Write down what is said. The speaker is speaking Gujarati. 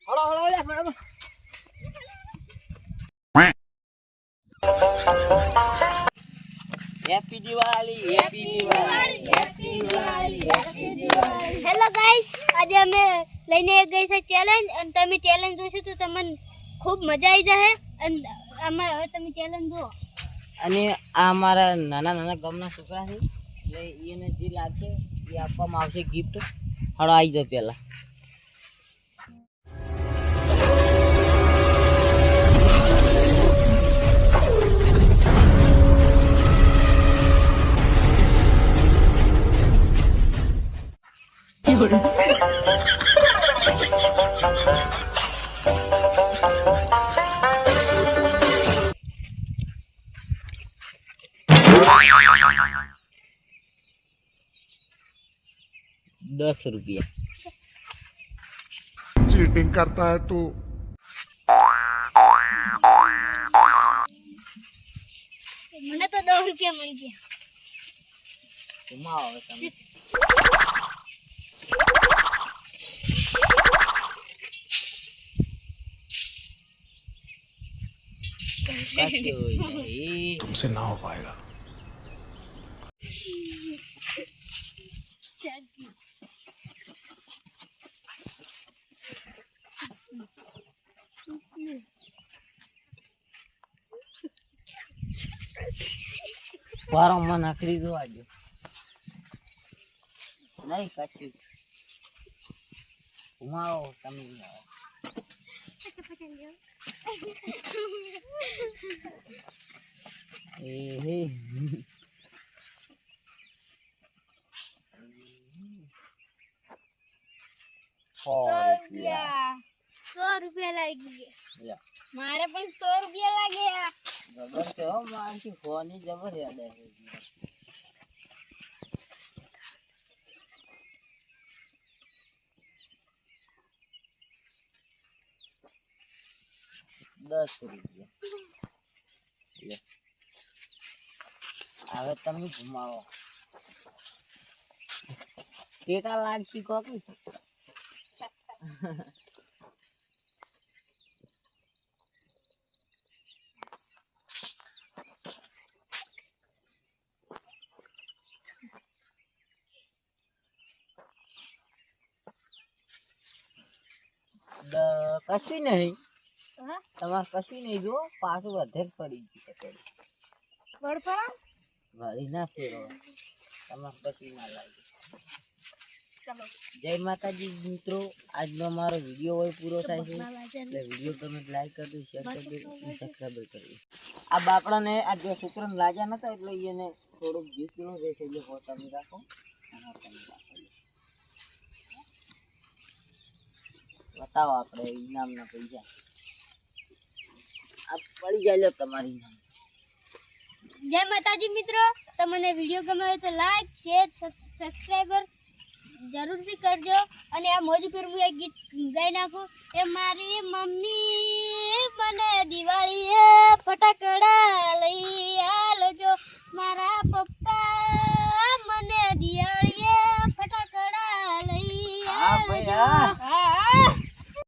હળો હળો લે બરાબર happy Diwali happy Diwali happy Diwali happy Diwali hello guys, આજે અમે લઈને ગઈ છે ચેલેન્જ અને તમે ચેલેન્જ જોશો તો તમને ખૂબ મજા આવી જશે અને આમાં હવે તમે ચેલેન્જ જુઓ. અને આ અમારા નાના નાના ગામના છોકરા છે એટલે એને જે લાગશે એ આપવામાં આવશે ગિફ્ટ. હળો આવી જાવ પહેલા. ₹10 चीटिंग करता है तू। મને તો ₹10 મળી ગયા. ઘુમાવો તમે. तुमसे ना हो पाएगा। વારો માં નાખી દો આજે નહીં કશું ઘુમાવો તમે. ₹100 લાગી ગયા. મારે પણ ₹100 લાગ્યા. જબર છે હો મારથી ફોની જબર યાદ આવે. ₹10 લે. હવે તમે ઘુમાવો કેટલા લાગશે કોકી. કશું નહીં તમારે કશું નહીં જો પાછું વધે જ પડી ગયું વળી ના ફેરો તમારે કશું ના લાગે. જય માતાજી મિત્રો, આજનો અમારો વિડીયો હોય પૂરો થાય છે એટલે વિડીયો તમે લાઈક કરજો, શેર કરજો, સબસ્ક્રાઈબ કરજો. આ બાપડાને આ જો છોકરાને લાગ્યા નતા એટલે એને થોડુંક જીતેલું રહેશે એટલે તમે રાખો. બતાવો આપણે ઇનામના પૈસા આ પડી જાય તમારી ઇનામ. જય માતાજી મિત્રો, તમને વિડીયો ગમે હોય તો લાઈક શેર સબસ્ક્રાઈબર જરૂરથી કરજો. અને આ મોજ પર હું એક ગીત ગાઈ નાખું. એ મારી મમ્મી મને દિવાળી